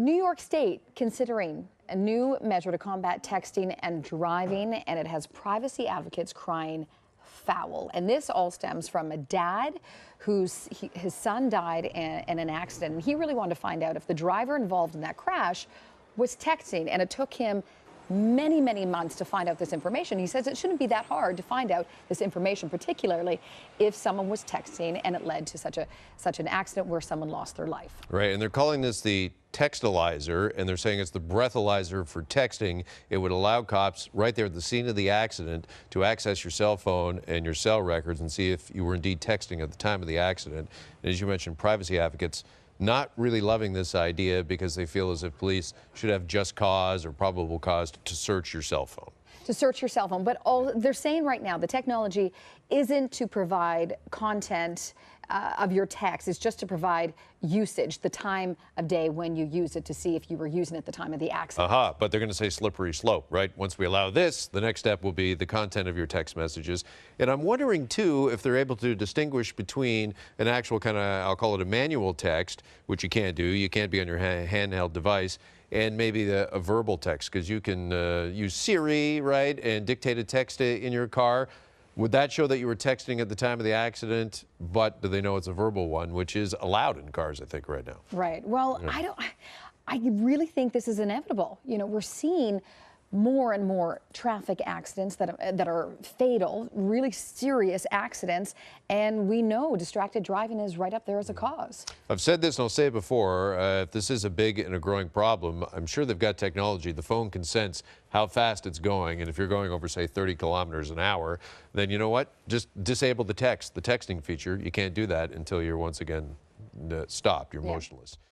New York State considering a new measure to combat texting and driving, and it has privacy advocates crying foul. And this all stems from a dad his son died in an accident, and he really wanted to find out if the driver involved in that crash was texting, and it took him many months to find out this information. He says it shouldn't be that hard to find out this information, particularly if someone was texting and it led to such an accident where someone lost their life. Right, and they're calling this the textalyzer, and they're saying it's the breathalyzer for texting. It would allow cops right there at the scene of the accident to access your cell phone and your cell records and see if you were indeed texting at the time of the accident. And as you mentioned, privacy advocates not really loving this idea because they feel as if police should have just cause or probable cause to search your cell phone. To search your cell phone, but all they're saying right now, the technology isn't to provide content of your text. It's just to provide usage, the time of day when you use it, to see if you were using it at the time of the accident. But they're going to say slippery slope, right? Once we allow this, the next step will be the content of your text messages. And I'm wondering, too, if they're able to distinguish between an actual kind of, I'll call it a manual text, which you can't do. You can't be on your handheld device, and maybe a verbal text, because you can use Siri, right, and dictate a text in your car. Would that show that you were texting at the time of the accident, but do they know it's a verbal one, which is allowed in cars, I think, right now? Right. Well, yeah. I really think this is inevitable. You know, we're seeing more and more traffic accidents that are fatal, really serious accidents, and we know distracted driving is right up there as a cause. I've said this and I'll say it before, if this is a big and a growing problem, I'm sure they've got technology. The phone can sense how fast it's going, and if you're going over, say, 30 kilometers an hour, then you know what? Just disable the texting feature. You can't do that until you're once again stopped, you're motionless.